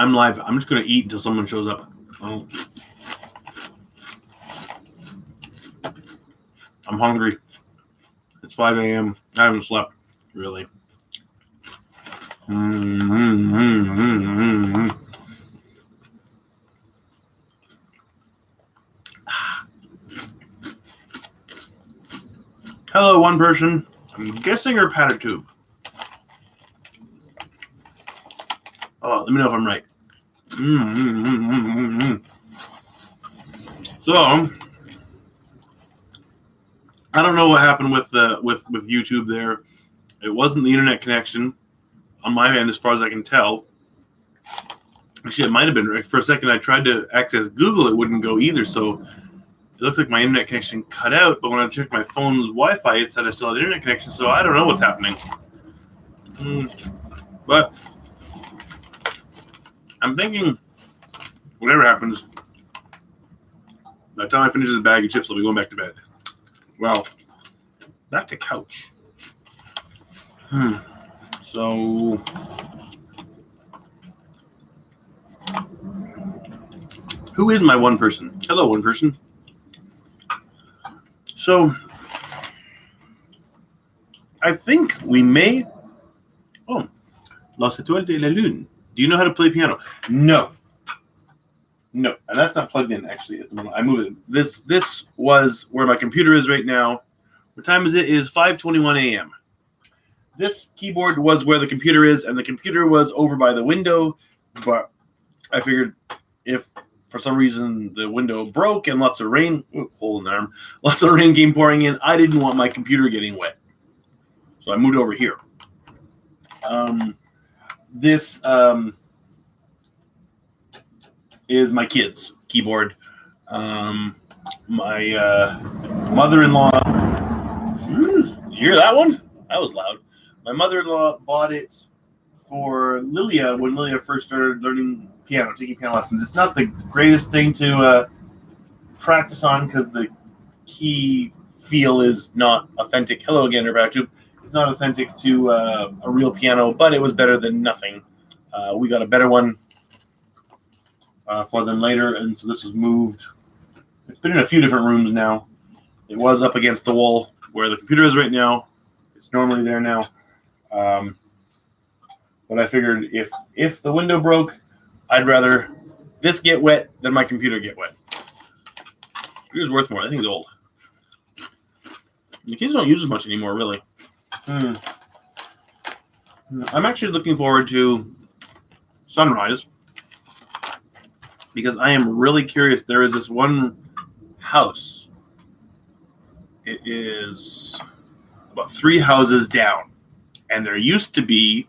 I'm live. I'm just going to eat until someone shows up. Oh. I'm hungry. It's 5 a.m. I haven't slept, really. Hello, one person. I'm guessing or padded tube. Oh, let me know if I'm right. So, I don't know what happened with YouTube there. It wasn't the internet connection on my end, as far as I can tell. Actually, it might have been. For a second, I tried to access Google. It wouldn't go either. So it looked like my internet connection cut out. But when I checked my phone's Wi-Fi, it said I still had internet connection. So I don't know what's happening. But I'm thinking, whatever happens, by the time I finish this bag of chips, I'll be going back to bed. Well, back to couch. So, who is my one person? Hello, one person. So, I think we may... Oh, Las Étoiles de la Lune. Do you know how to play piano? No. No, and that's not plugged in, actually, at the moment. I moved it. This was where my computer is right now. What time is it? It is 5:21 a.m. This keyboard was where the computer is, and the computer was over by the window, but I figured if for some reason the window broke and lots of rain, hole in the arm, lots of rain came pouring in, I didn't want my computer getting wet. So I moved over here. This is my kid's keyboard. My mother-in-law, you hear that one? That was loud. My mother-in-law bought it for Lilia when Lilia first started learning piano, taking piano lessons. It's not the greatest thing to practice on because the key feel is not authentic. Hello again, Roberto. It's not authentic to a real piano, but it was better than nothing. We got a better one for them later, and so this was moved. It's been in a few different rooms now. It was up against the wall where the computer is right now. It's normally there now. But I figured if the window broke, I'd rather this get wet than my computer get wet. Computer's worth more. I think it's old. The kids don't use as much anymore, really. I'm actually looking forward to sunrise because I am really curious. There is this one house. It is about 3 houses down, and there used to be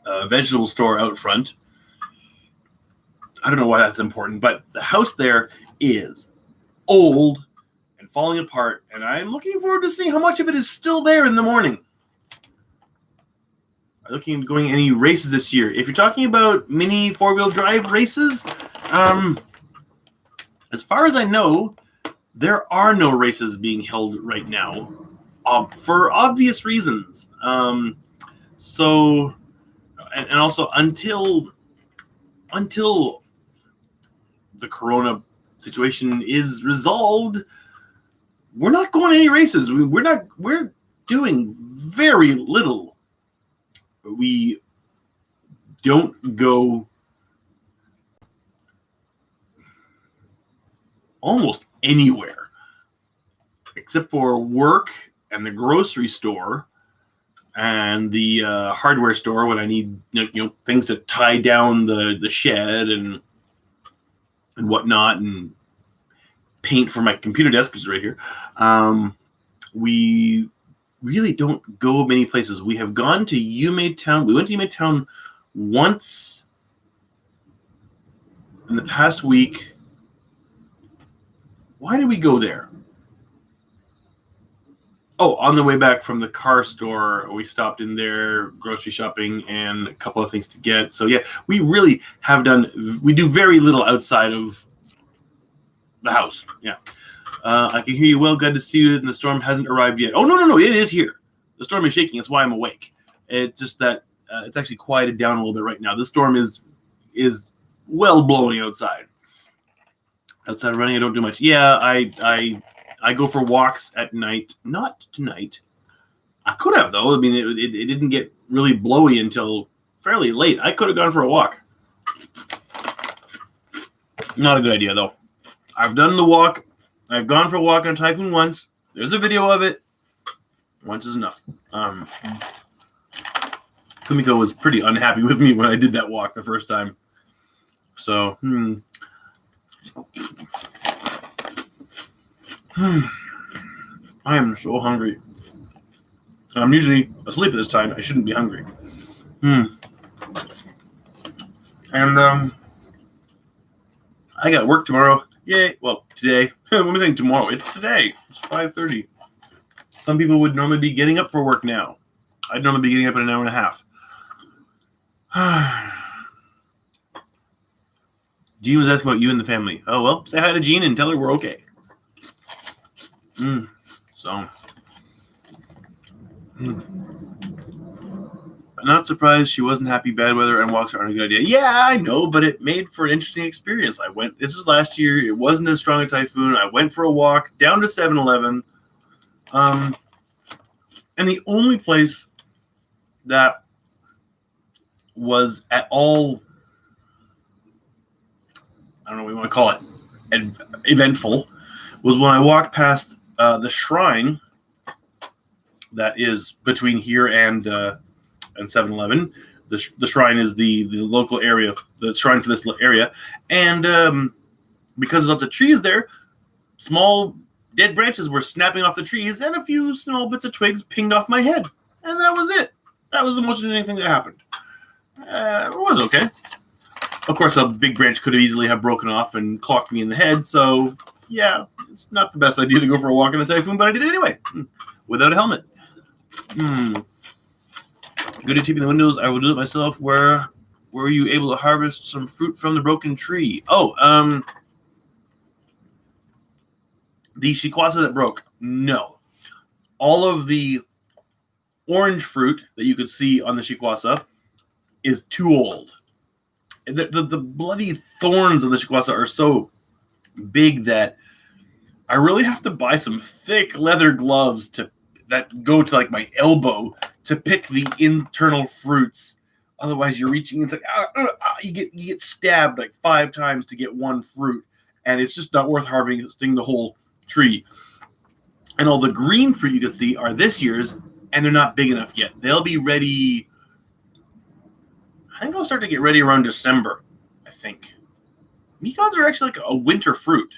a vegetable store out front. I don't know why that's important, but the house there is old and falling apart, and I'm looking forward to seeing how much of it is still there in the morning. I'm looking at going any races this year. If you're talking about mini 4-wheel drive races, as far as I know, there are no races being held right now for obvious reasons. So, and also until the corona situation is resolved, we're not going to any races. We're doing very little. We don't go almost anywhere except for work and the grocery store and the hardware store when I need things to tie down the shed and whatnot, and paint for my computer desk, which is right here. We really don't go many places. We have gone to UMaid Town. We went to UMaid Town once in the past week. Why did we go there? Oh, on the way back from the car store, we stopped in there, grocery shopping, and a couple of things to get. So, yeah, we really we do very little outside of the house. Yeah. I can hear you well. Glad to see you. And the storm hasn't arrived yet. Oh, no. It is here. The storm is shaking. That's why I'm awake. It's just that it's actually quieted down a little bit right now. The storm is is well blowing outside. Outside running, I don't do much. Yeah, I go for walks at night. Not tonight. I could have, though. I mean, it didn't get really blowy until fairly late. I could have gone for a walk. Not a good idea, though. I've done the walk. I've gone for a walk on Typhoon once. There's a video of it. Once is enough. Kumiko was pretty unhappy with me when I did that walk the first time. So, I am so hungry. I'm usually asleep at this time. I shouldn't be hungry. And I got work tomorrow. Yay. Well, today. What am I saying tomorrow? It's today. It's 5:30. Some people would normally be getting up for work now. I'd normally be getting up in an hour and a half. Jean was asking about you and the family. Oh, well, say hi to Jean and tell her we're okay. I'm not surprised she wasn't happy. Bad weather and walks aren't a good idea. Yeah, I know, but it made for an interesting experience. This was last year. It wasn't as strong a typhoon. I went for a walk down to 7-Eleven. And the only place that was at all, I don't know what you want to call it, eventful, was when I walked past the shrine that is between here and 7-Eleven. The shrine is the local area, the shrine for this area. And because there's lots of trees there, small dead branches were snapping off the trees, and a few small bits of twigs pinged off my head. And that was it. That was the most interesting thing that happened. It was okay. Of course, a big branch could have easily have broken off and clocked me in the head. So, yeah, it's not the best idea to go for a walk in the typhoon, but I did it anyway, without a helmet. Good at keeping the windows. I will do it myself. Where were you able to harvest some fruit from the broken tree? Oh, the shikwasa that broke. No. All of the orange fruit that you could see on the shikwasa is too old. The bloody thorns of the shikwasa are so big that I really have to buy some thick leather gloves that go to like my elbow to pick the internal fruits. Otherwise, you're reaching. It's like you get stabbed like 5 times to get one fruit, and it's just not worth harvesting the whole tree. And all the green fruit you can see are this year's, and they're not big enough yet. They'll be ready. I think they'll start to get ready around December. I think mekons are actually like a winter fruit,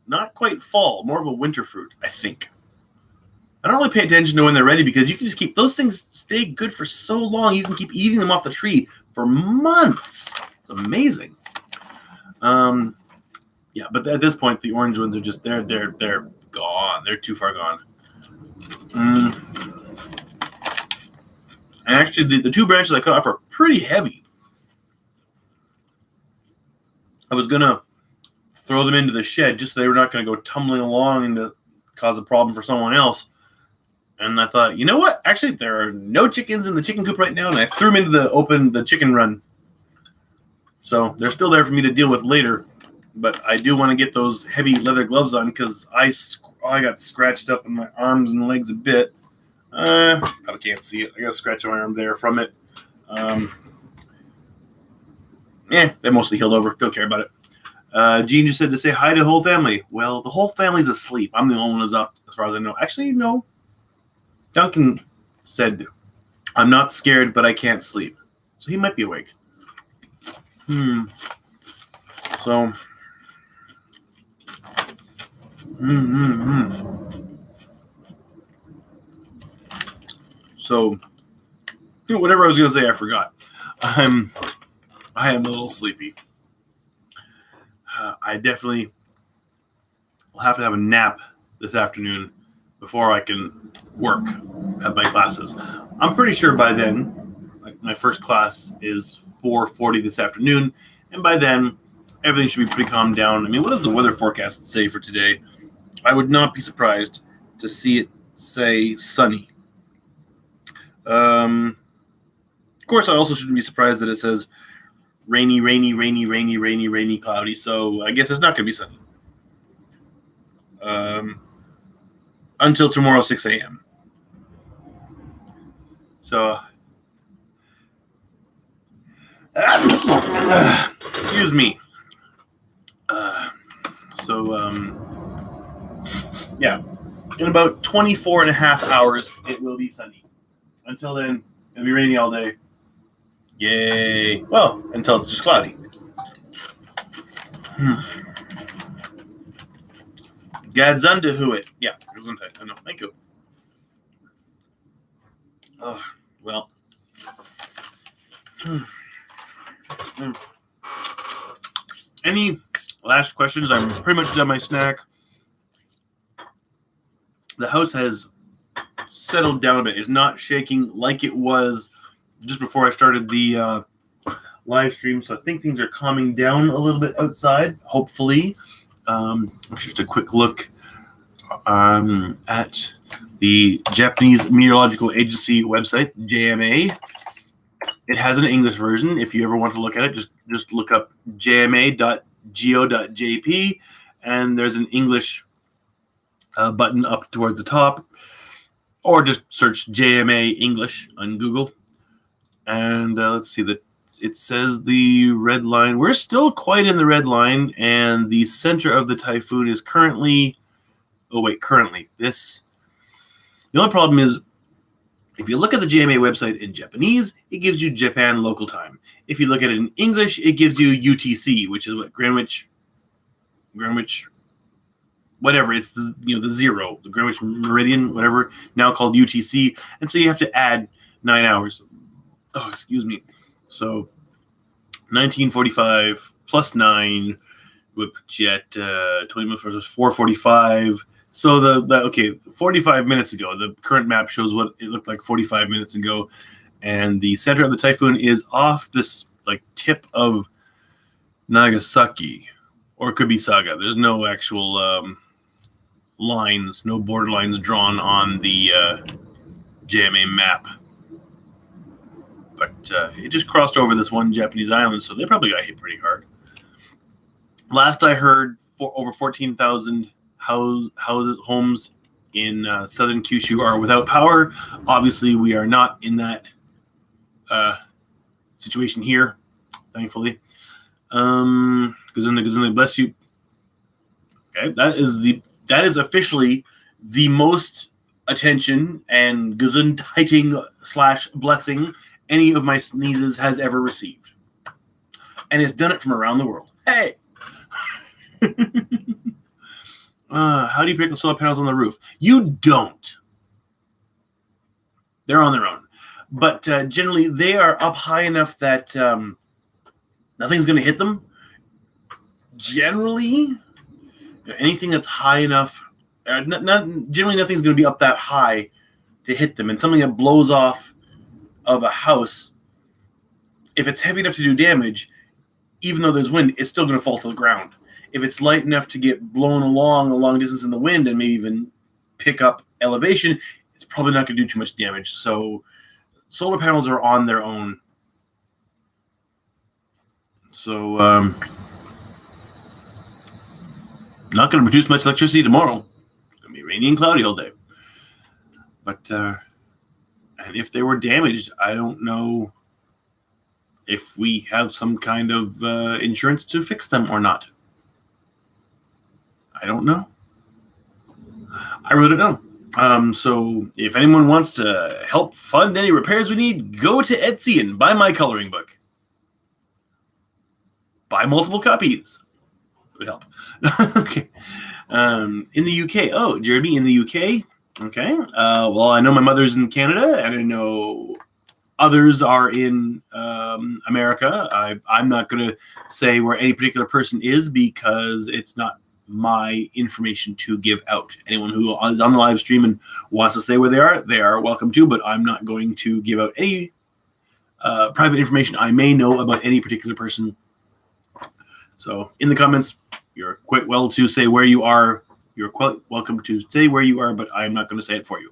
not quite fall, more of a winter fruit. I think. I don't really pay attention to when they're ready because you can just keep those things stay good for so long. You can keep eating them off the tree for months. It's amazing. Yeah, but at this point, the orange ones are just they're gone. They're too far gone. And actually, the 2 branches I cut off are pretty heavy. I was gonna throw them into the shed just so they were not going to go tumbling along and to cause a problem for someone else. And I thought, you know what? Actually, there are no chickens in the chicken coop right now, and I threw them into the chicken run. So they're still there for me to deal with later. But I do want to get those heavy leather gloves on because I got scratched up in my arms and legs a bit. Probably can't see it. I got a scratch on my arm there from it. They're mostly healed over. Don't care about it. Jean just said to say hi to the whole family. Well, the whole family's asleep. I'm the only one who's up, as far as I know. Actually, no. Duncan said, I'm not scared, but I can't sleep. So he might be awake. So, So, whatever I was going to say, I forgot. I am a little sleepy. I definitely will have to have a nap this afternoon before I can work at my classes. I'm pretty sure by then, like my first class is 4:40 this afternoon, and by then everything should be pretty calmed down. I mean, what does the weather forecast say for today? I would not be surprised to see it say sunny. Of course, I also shouldn't be surprised that it says rainy, cloudy. So I guess it's not going to be sunny until tomorrow 6 a.m. So excuse me. Yeah, in about 24 and a half hours, it will be sunny. Until then, it'll be rainy all day. Yay. Well, until it's just cloudy. Gadzunda Huit. Yeah, I know. Thank you. Oh, well. Any last questions? I'm pretty much done my snack. The house has settled down a bit. It's not shaking like it was just before I started the live stream. So I think things are calming down a little bit outside, hopefully. Just a quick look at the Japanese Meteorological Agency website, JMA. It has an English version. If you ever want to look at it, just look up jma.go.jp, and there's an English button up towards the top, or just search JMA English on Google. And let's see, it says the red line. We're still quite in the red line, and the center of the typhoon is currently. The only problem is, if you look at the JMA website in Japanese, it gives you Japan local time. If you look at it in English, it gives you UTC, which is what Greenwich, whatever. It's the zero, the Greenwich Meridian, whatever, now called UTC, and so you have to add 9 hours. Oh, excuse me. So 1945 plus 9 would put you at 20 minutes versus 4:45. So the 45 minutes ago, the current map shows what it looked like 45 minutes ago, and the center of the typhoon is off this tip of Nagasaki, or it could be Saga. There's no actual lines, no border lines drawn on the JMA map, but it just crossed over this one Japanese island, so they probably got hit pretty hard. Last I heard, over 14,000 homes in southern Kyushu are without power. Obviously, we are not in that situation here, thankfully. Gazunda, bless you. Okay, that is officially the most attention and gesundheitigen / blessing any of my sneezes has ever received, and it's done it from around the world. Hey. How do you pick the solar panels on the roof? You don't. They're on their own. But generally, they are up high enough that nothing's going to hit them. Generally, anything that's high enough, generally nothing's going to be up that high to hit them. And something that blows off of a house, if it's heavy enough to do damage, even though there's wind, it's still going to fall to the ground. If it's light enough to get blown along a long distance in the wind and maybe even pick up elevation, it's probably not going to do too much damage. So solar panels are on their own. So not going to produce much electricity tomorrow. It's going to be rainy and cloudy all day. But and if they were damaged, I don't know if we have some kind of insurance to fix them or not. I don't know. I really don't know. So if anyone wants to help fund any repairs we need, go to Etsy and buy my coloring book. Buy multiple copies. It would help. Okay. In the UK. Oh, Jeremy, in the UK? Okay. Well, I know my mother's in Canada, and I know others are in America. I'm not going to say where any particular person is because it's not my information to give out. Anyone who is on the live stream and wants to say where they are welcome to, but I'm not going to give out any private information I may know about any particular person. So in the comments, you're quite well to say where you are. You're quite welcome to say where you are, but I'm not going to say it for you.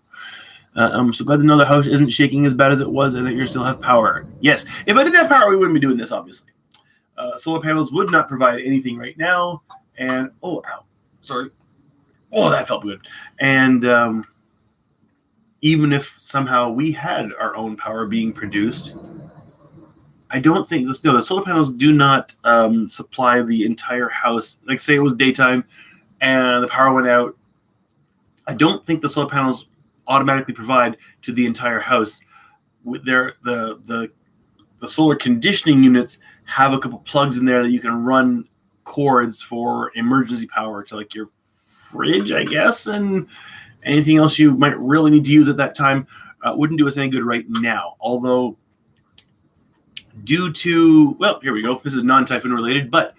I'm so glad to know the house isn't shaking as bad as it was and that you still have power. Yes, if I didn't have power, we wouldn't be doing this, obviously. Solar panels would not provide anything right now. And, oh, ow, sorry. Oh, that felt good. And even if somehow we had our own power being produced, I don't think the solar panels do not supply the entire house. Like, say it was daytime and the power went out. I don't think the solar panels automatically provide to the entire house. With the solar conditioning units have a couple plugs in there that you can run cords for emergency power to, like, your fridge, I guess, and anything else you might really need to use at that time. Wouldn't do us any good right now. Although, due to, well, here we go. This is non-Typhoon related, but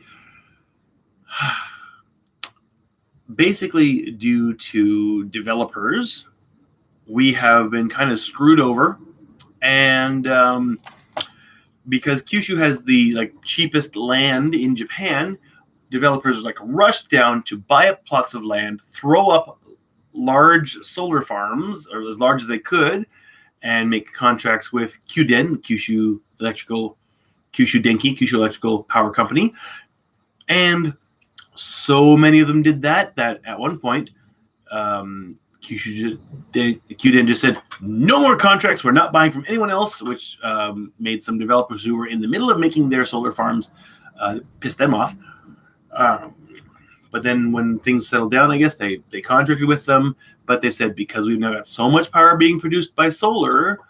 basically due to developers, we have been kind of screwed over. And because Kyushu has the cheapest land in Japan, developers rushed down to buy up plots of land, throw up large solar farms, or as large as they could, and make contracts with Kyushu Denki, Kyushu Electrical Power Company. And so many of them did that at one point, Kyuden just said, no more contracts. We're not buying from anyone else, which made some developers who were in the middle of making their solar farms piss them off. But then when things settled down, I guess they contracted with them. But they said, because we've now got so much power being produced by solar,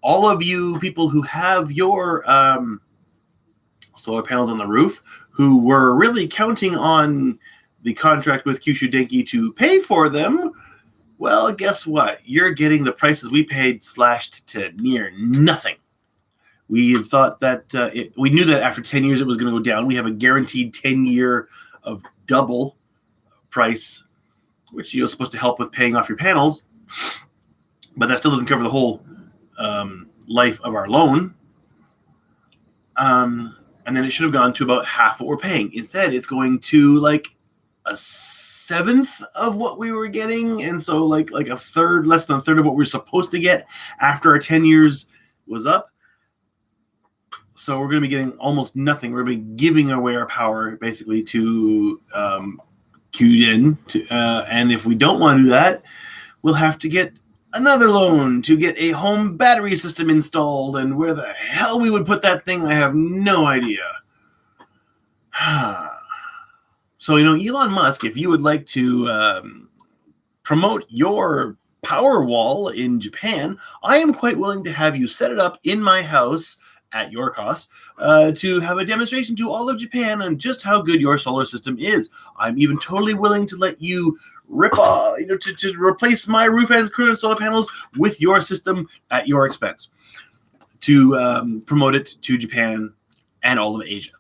all of you people who have your solar panels on the roof, who were really counting on the contract with Kyushu Denki to pay for them, well, guess what? You're getting the prices we paid slashed to near nothing. We thought that we knew that after 10 years it was going to go down. We have a guaranteed 10-year of double price, which you're supposed to help with paying off your panels, but that still doesn't cover the whole life of our loan. And then it should have gone to about half what we're paying. Instead, it's going to a seventh of what we were getting, and so like a third, less than a third of what we were supposed to get after our 10 years was up. So we're going to be getting almost nothing. We're going to be giving away our power basically to Kyuden, and if we don't want to do that, we'll have to get another loan to get a home battery system installed, and where the hell we would put that thing, I have no idea. So, Elon Musk, if you would like to promote your power wall in Japan, I am quite willing to have you set it up in my house at your cost to have a demonstration to all of Japan on just how good your solar system is. I'm even totally willing to let you rip off, to replace my roof and solar panels with your system at your expense to promote it to Japan and all of Asia.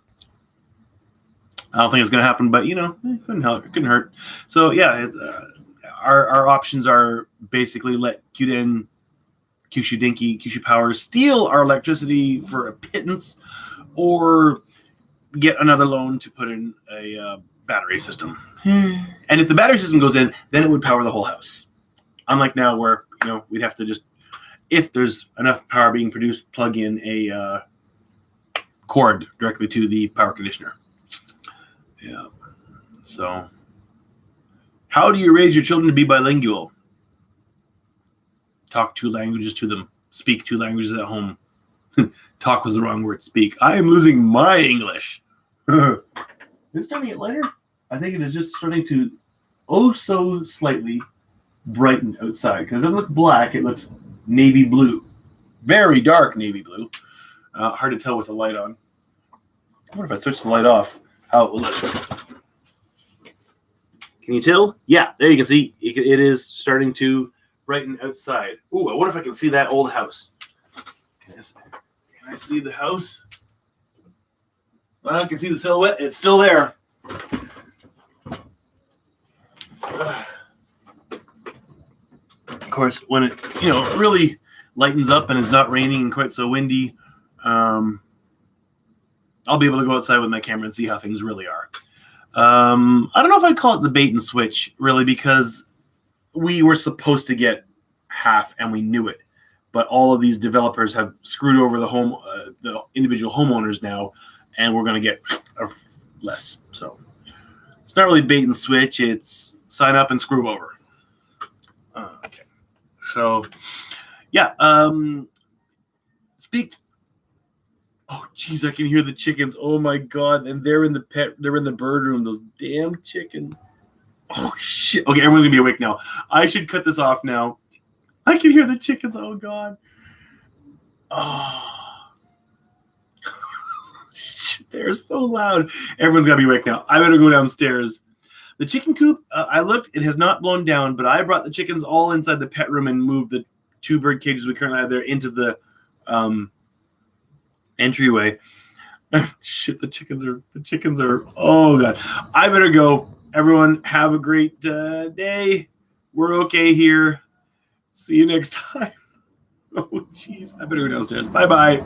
I don't think it's going to happen, but it couldn't hurt. So yeah, our options are basically let Kyushu Denki, Kyushu Power steal our electricity for a pittance, or get another loan to put in a battery system. And if the battery system goes in, then it would power the whole house. Unlike now, where we'd have to just, if there's enough power being produced, plug in a cord directly to the power conditioner. Yeah. So, how do you raise your children to be bilingual? Talk 2 languages to them. Speak 2 languages at home. Talk was the wrong word. Speak. I am losing my English. Is it starting to get lighter? I think it is just starting to, so slightly brighten outside. Because it doesn't look black. It looks navy blue. Very dark navy blue. Hard to tell with the light on. I wonder if I switch the light off, how it will look. Can you tell? Yeah, there you can see. It is starting to brighten outside. Ooh, I wonder if I can see that old house. Can I see the house? Well, I can see the silhouette. It's still there. Of course, when it really lightens up and it's not raining and quite so windy, I'll be able to go outside with my camera and see how things really are. I don't know if I'd call it the bait and switch, really, because we were supposed to get half and we knew it. But all of these developers have screwed over the individual homeowners now, and we're going to get less. So it's not really bait and switch. It's sign up and screw over. Okay. So, yeah. Speak. Oh, geez, I can hear the chickens. Oh, my God. And they're in the bird room. Those damn chickens. Oh, shit. Okay, everyone's going to be awake now. I should cut this off now. I can hear the chickens. Oh, God. Oh. They're so loud. Everyone's got to be awake now. I better go downstairs. The chicken coop, I looked. It has not blown down, but I brought the chickens all inside the pet room and moved the 2 bird cages we currently have there into the entryway. Shit, the chickens are, oh, God. I better go. Everyone, have a great day. We're okay here. See you next time. Oh, jeez. I better go downstairs. Bye-bye.